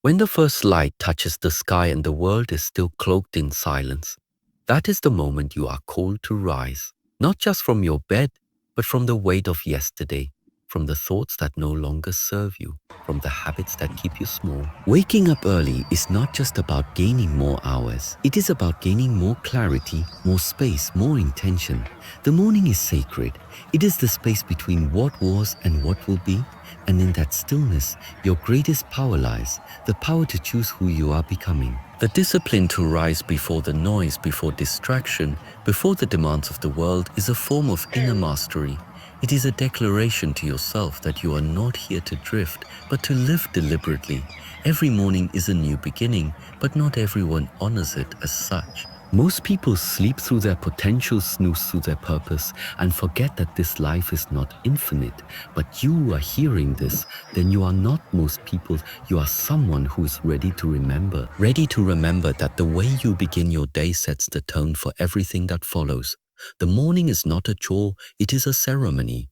When the first light touches the sky and the world is still cloaked in silence, that is the moment you are called to rise, not just from your bed, but from the weight of yesterday, from the thoughts that no longer serve you, from the habits that keep you small. Waking up early is not just about gaining more hours. It is about gaining more clarity, more space, more intention. The morning is sacred. It is the space between what was and what will be. And in that stillness, your greatest power lies, the power to choose who you are becoming. The discipline to rise before the noise, before distraction, before the demands of the world is a form of inner mastery. It is a declaration to yourself that you are not here to drift, but to live deliberately. Every morning is a new beginning, but not everyone honors it as such. Most people sleep through their potential, snooze through their purpose, and forget that this life is not infinite. But you are hearing this, then you are not most people, you are someone who is ready to remember. Ready to remember that the way you begin your day sets the tone for everything that follows. The morning is not a chore, it is a ceremony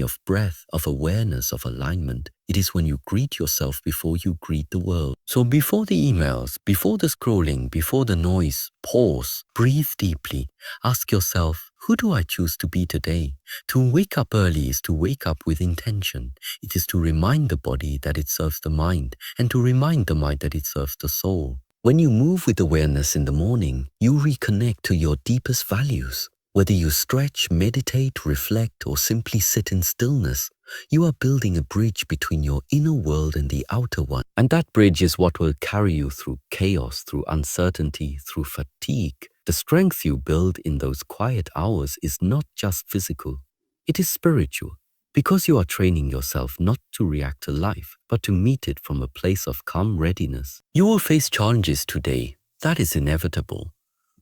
of breath, of awareness, of alignment. It is when you greet yourself before you greet the world. So before the emails, before the scrolling, before the noise, pause, breathe deeply. Ask yourself, who do I choose to be today? To wake up early is to wake up with intention. It is to remind the body that it serves the mind, and to remind the mind that it serves the soul. When you move with awareness in the morning, you reconnect to your deepest values. Whether you stretch, meditate, reflect, or simply sit in stillness, you are building a bridge between your inner world and the outer one. And that bridge is what will carry you through chaos, through uncertainty, through fatigue. The strength you build in those quiet hours is not just physical, it is spiritual. Because you are training yourself not to react to life, but to meet it from a place of calm readiness. You will face challenges today. That is inevitable.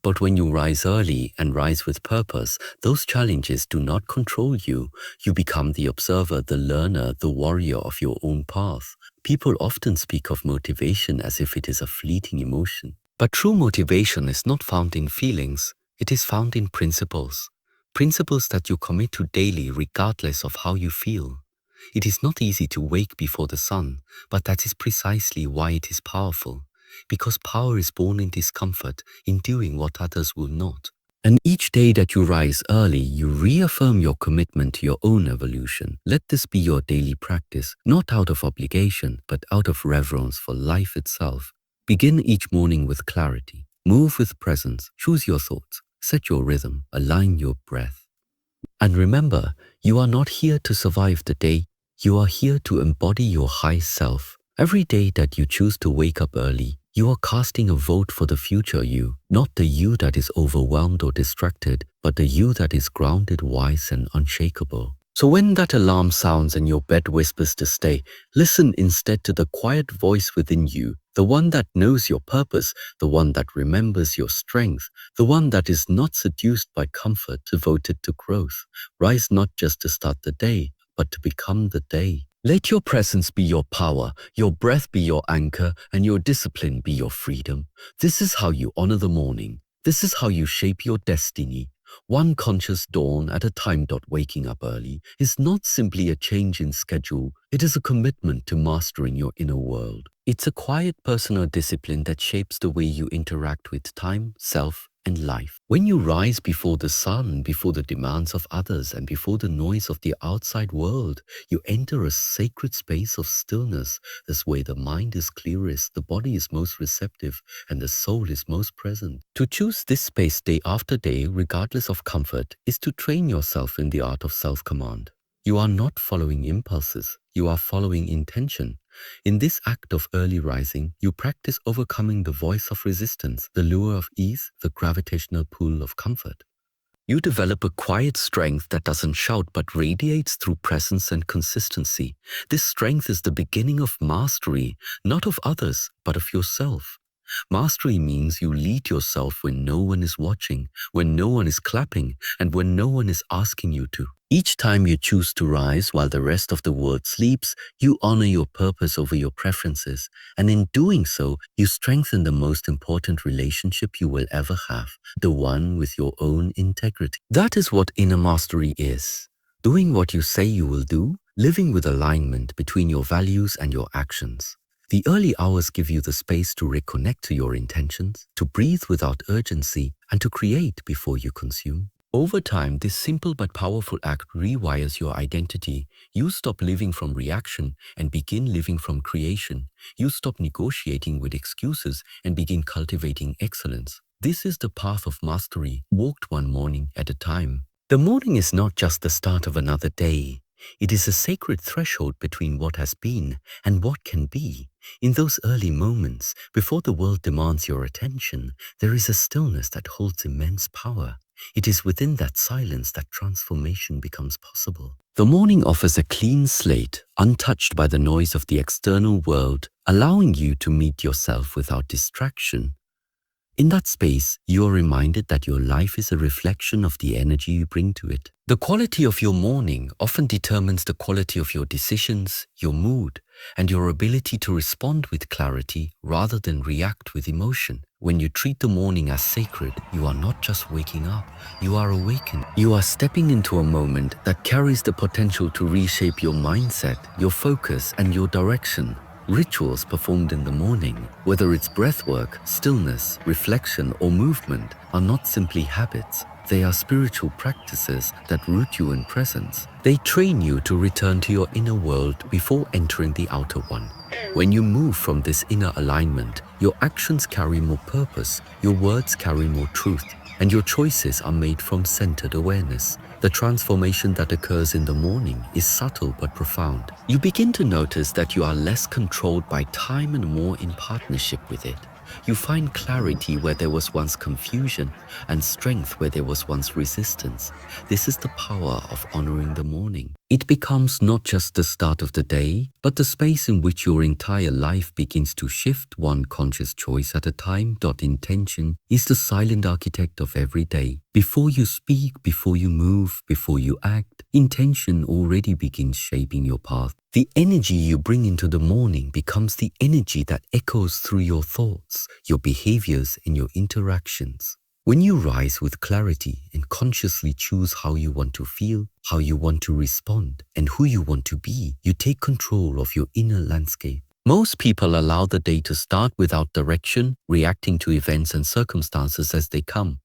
But when you rise early and rise with purpose, those challenges do not control you. You become the observer, the learner, the warrior of your own path. People often speak of motivation as if it is a fleeting emotion. But true motivation is not found in feelings. It is found in principles. Principles that you commit to daily regardless of how you feel. It is not easy to wake before the sun, but that is precisely why it is powerful. Because power is born in discomfort, in doing what others will not. And each day that you rise early, you reaffirm your commitment to your own evolution. Let this be your daily practice, not out of obligation, but out of reverence for life itself. Begin each morning with clarity. Move with presence. Choose your thoughts. Set your rhythm. Align your breath. And remember, you are not here to survive the day. You are here to embody your high self. Every day that you choose to wake up early, you are casting a vote for the future you, not the you that is overwhelmed or distracted, but the you that is grounded, wise, and unshakable. So when that alarm sounds and your bed whispers to stay, listen instead to the quiet voice within you, the one that knows your purpose, the one that remembers your strength, the one that is not seduced by comfort, devoted to growth. Rise not just to start the day, but to become the day. Let your presence be your power, your breath be your anchor, and your discipline be your freedom. This is how you honor the morning. This is how you shape your destiny. One conscious dawn at a time. Waking up early is not simply a change in schedule. It is a commitment to mastering your inner world. It's a quiet personal discipline that shapes the way you interact with time, self, and life. When you rise before the sun, before the demands of others, and before the noise of the outside world, you enter a sacred space of stillness. This way the mind is clearest, the body is most receptive, and the soul is most present. To choose this space day after day, regardless of comfort, is to train yourself in the art of self-command. You are not following impulses, you are following intention. In this act of early rising, you practice overcoming the voice of resistance, the lure of ease, the gravitational pull of comfort. You develop a quiet strength that doesn't shout but radiates through presence and consistency. This strength is the beginning of mastery, not of others, but of yourself. Mastery means you lead yourself when no one is watching, when no one is clapping, and when no one is asking you to. Each time you choose to rise while the rest of the world sleeps, you honor your purpose over your preferences. And in doing so, you strengthen the most important relationship you will ever have, the one with your own integrity. That is what inner mastery is. Doing what you say you will do, living with alignment between your values and your actions. The early hours give you the space to reconnect to your intentions, to breathe without urgency, and to create before you consume. Over time, this simple but powerful act rewires your identity. You stop living from reaction and begin living from creation. You stop negotiating with excuses and begin cultivating excellence. This is the path of mastery, walked one morning at a time. The morning is not just the start of another day. It is a sacred threshold between what has been and what can be. In those early moments, before the world demands your attention, there is a stillness that holds immense power. It is within that silence that transformation becomes possible. The morning offers a clean slate, untouched by the noise of the external world, allowing you to meet yourself without distraction. In that space, you are reminded that your life is a reflection of the energy you bring to it. The quality of your morning often determines the quality of your decisions, your mood, and your ability to respond with clarity rather than react with emotion. When you treat the morning as sacred, you are not just waking up, you are awakened. You are stepping into a moment that carries the potential to reshape your mindset, your focus, and your direction. Rituals performed in the morning, whether it's breathwork, stillness, reflection, or movement, are not simply habits. They are spiritual practices that root you in presence. They train you to return to your inner world before entering the outer one. When you move from this inner alignment, your actions carry more purpose, your words carry more truth, and your choices are made from centered awareness. The transformation that occurs in the morning is subtle but profound. You begin to notice that you are less controlled by time and more in partnership with it. You find clarity where there was once confusion and strength where there was once resistance. This is the power of honoring the morning. It becomes not just the start of the day, but the space in which your entire life begins to shift one conscious choice at a time. Intention is the silent architect of every day. Before you speak, before you move, before you act, intention already begins shaping your path. The energy you bring into the morning becomes the energy that echoes through your thoughts, your behaviors, and your interactions. When you rise with clarity and consciously choose how you want to feel, how you want to respond, and who you want to be, you take control of your inner landscape. Most people allow the day to start without direction, reacting to events and circumstances as they come.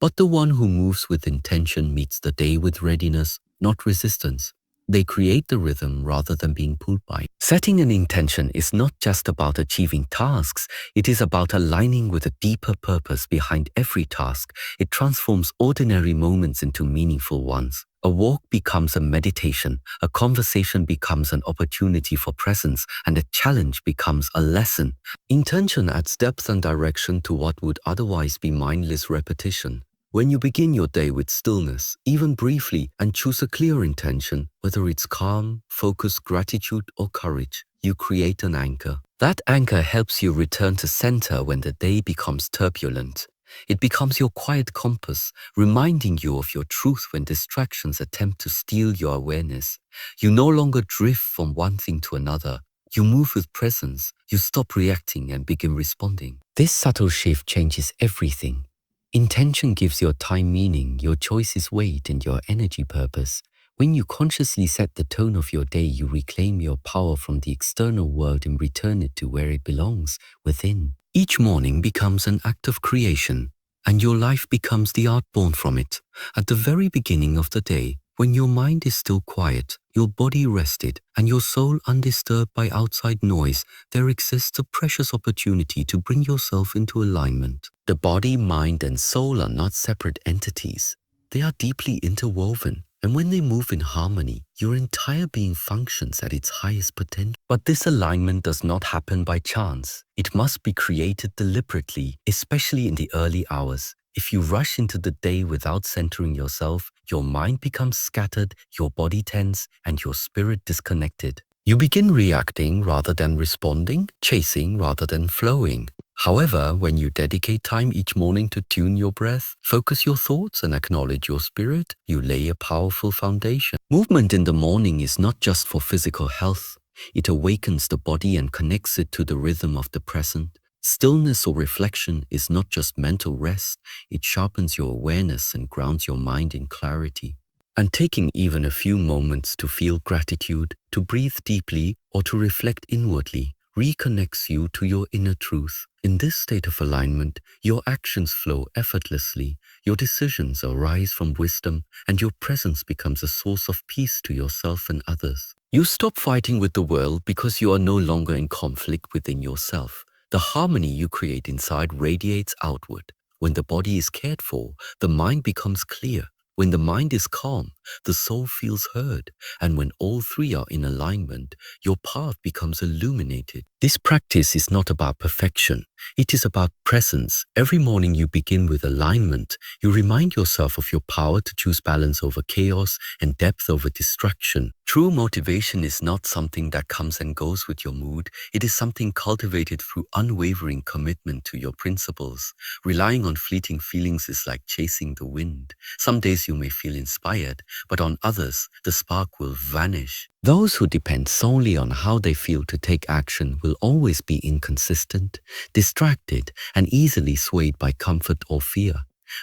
But the one who moves with intention meets the day with readiness, not resistance. They create the rhythm rather than being pulled by it. Setting an intention is not just about achieving tasks, it is about aligning with a deeper purpose behind every task. It transforms ordinary moments into meaningful ones. A walk becomes a meditation, a conversation becomes an opportunity for presence, and a challenge becomes a lesson. Intention adds depth and direction to what would otherwise be mindless repetition. When you begin your day with stillness, even briefly, and choose a clear intention, whether it's calm, focus, gratitude, or courage, you create an anchor. That anchor helps you return to center when the day becomes turbulent. It becomes your quiet compass, reminding you of your truth when distractions attempt to steal your awareness. You no longer drift from one thing to another. You move with presence. You stop reacting and begin responding. This subtle shift changes everything. Intention gives your time meaning, your choices weight, and your energy purpose. When you consciously set the tone of your day, you reclaim your power from the external world and return it to where it belongs, within. Each morning becomes an act of creation, and your life becomes the art born from it. At the very beginning of the day, when your mind is still quiet, your body rested, and your soul undisturbed by outside noise, there exists a precious opportunity to bring yourself into alignment. The body, mind, and soul are not separate entities. They are deeply interwoven, and when they move in harmony, your entire being functions at its highest potential. But this alignment does not happen by chance. It must be created deliberately, especially in the early hours. If you rush into the day without centering yourself, your mind becomes scattered, your body tense, and your spirit disconnected. You begin reacting rather than responding, chasing rather than flowing. However, when you dedicate time each morning to tune your breath, focus your thoughts, and acknowledge your spirit, you lay a powerful foundation. Movement in the morning is not just for physical health. It awakens the body and connects it to the rhythm of the present. Stillness or reflection is not just mental rest, it sharpens your awareness and grounds your mind in clarity. And taking even a few moments to feel gratitude, to breathe deeply, or to reflect inwardly, reconnects you to your inner truth. In this state of alignment, your actions flow effortlessly, your decisions arise from wisdom, and your presence becomes a source of peace to yourself and others. You stop fighting with the world because you are no longer in conflict within yourself. The harmony you create inside radiates outward. When the body is cared for, the mind becomes clear. When the mind is calm, the soul feels heard. And when all three are in alignment, your path becomes illuminated. This practice is not about perfection. It is about presence. Every morning you begin with alignment. You remind yourself of your power to choose balance over chaos and depth over distraction. True motivation is not something that comes and goes with your mood. It is something cultivated through unwavering commitment to your principles. Relying on fleeting feelings is like chasing the wind. Some days you may feel inspired, but on others, the spark will vanish. Those who depend solely on how they feel to take action will always be inconsistent, distracted, and easily swayed by comfort or fear.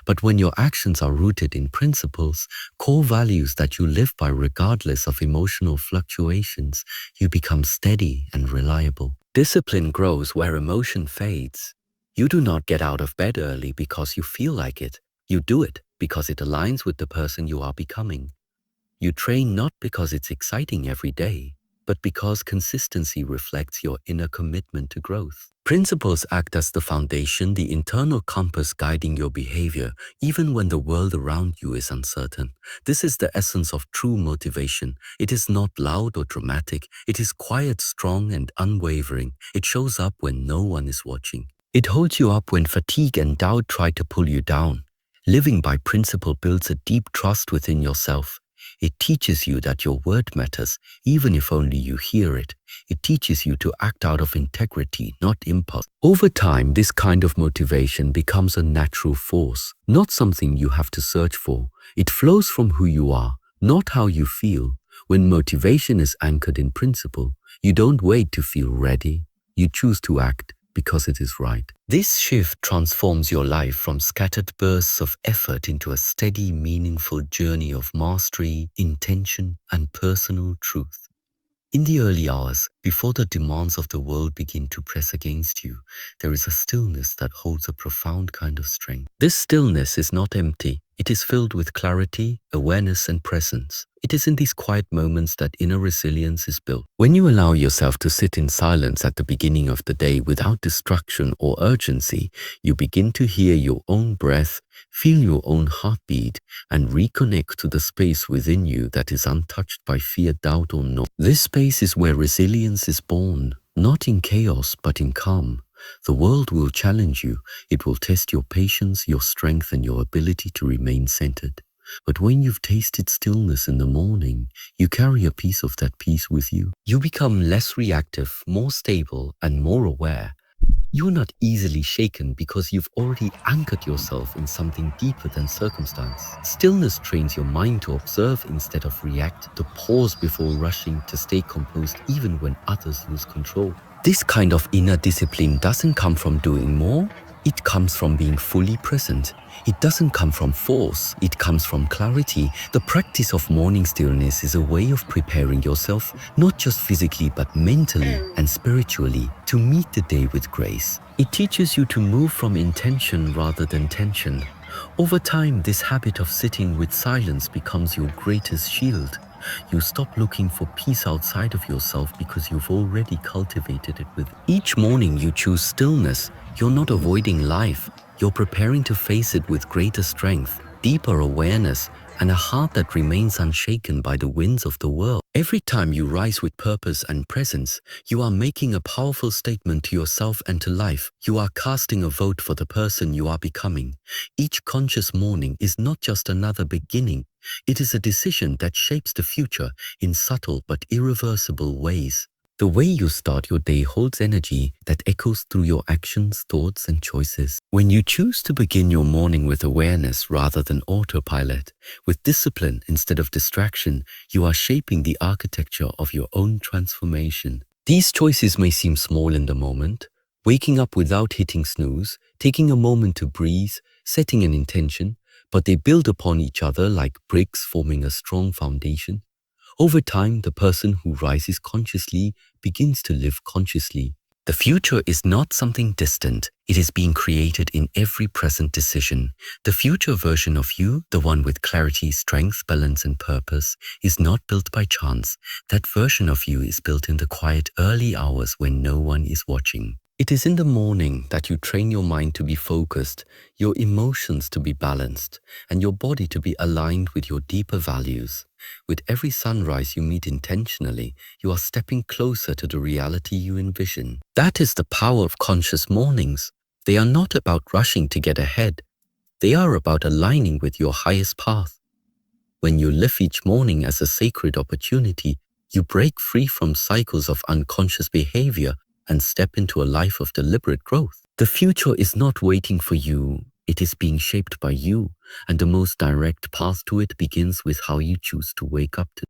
But when your actions are rooted in principles, core values that you live by regardless of emotional fluctuations, you become steady and reliable. Discipline grows where emotion fades. You do not get out of bed early because you feel like it. You do it because it aligns with the person you are becoming. You train not because it's exciting every day, but because consistency reflects your inner commitment to growth. Principles act as the foundation, the internal compass guiding your behavior, even when the world around you is uncertain. This is the essence of true motivation. It is not loud or dramatic. It is quiet, strong, and unwavering. It shows up when no one is watching. It holds you up when fatigue and doubt try to pull you down. Living by principle builds a deep trust within yourself. It teaches you that your word matters, even if only you hear it. It teaches you to act out of integrity, not impulse. Over time, this kind of motivation becomes a natural force, not something you have to search for. It flows from who you are, not how you feel. When motivation is anchored in principle, you don't wait to feel ready. You choose to act because it is right. This shift transforms your life from scattered bursts of effort into a steady, meaningful journey of mastery, intention, and personal truth. In the early hours, before the demands of the world begin to press against you, there is a stillness that holds a profound kind of strength. This stillness is not empty. It is filled with clarity, awareness, and presence. It is in these quiet moments that inner resilience is built. When you allow yourself to sit in silence at the beginning of the day without distraction or urgency, you begin to hear your own breath, feel your own heartbeat, and reconnect to the space within you that is untouched by fear, doubt, or no. This space is where resilience is born, not in chaos, but in calm. The world will challenge you. It will test your patience, your strength, and your ability to remain centered. But when you've tasted stillness in the morning, you carry a piece of that peace with you. You become less reactive, more stable, and more aware. You're not easily shaken because you've already anchored yourself in something deeper than circumstance. Stillness trains your mind to observe instead of react, to pause before rushing, to stay composed even when others lose control. This kind of inner discipline doesn't come from doing more. It comes from being fully present. It doesn't come from force. It comes from clarity. The practice of morning stillness is a way of preparing yourself, not just physically but mentally and spiritually, to meet the day with grace. It teaches you to move from intention rather than tension. Over time, this habit of sitting with silence becomes your greatest shield. You stop looking for peace outside of yourself because you've already cultivated it with. Each morning you choose stillness. You're not avoiding life. You're preparing to face it with greater strength, deeper awareness, and a heart that remains unshaken by the winds of the world. Every time you rise with purpose and presence, you are making a powerful statement to yourself and to life. You are casting a vote for the person you are becoming. Each conscious morning is not just another beginning. It is a decision that shapes the future in subtle but irreversible ways. The way you start your day holds energy that echoes through your actions, thoughts, and choices. When you choose to begin your morning with awareness rather than autopilot, with discipline instead of distraction, you are shaping the architecture of your own transformation. These choices may seem small in the moment: waking up without hitting snooze, taking a moment to breathe, setting an intention, but they build upon each other like bricks, forming a strong foundation. Over time, the person who rises consciously begins to live consciously. The future is not something distant. It is being created in every present decision. The future version of you, the one with clarity, strength, balance, and purpose, is not built by chance. That version of you is built in the quiet early hours when no one is watching. It is in the morning that you train your mind to be focused, your emotions to be balanced, and your body to be aligned with your deeper values. With every sunrise you meet intentionally, you are stepping closer to the reality you envision. That is the power of conscious mornings. They are not about rushing to get ahead. They are about aligning with your highest path. When you live each morning as a sacred opportunity, you break free from cycles of unconscious behavior and step into a life of deliberate growth. The future is not waiting for you. It is being shaped by you, and the most direct path to it begins with how you choose to wake up today.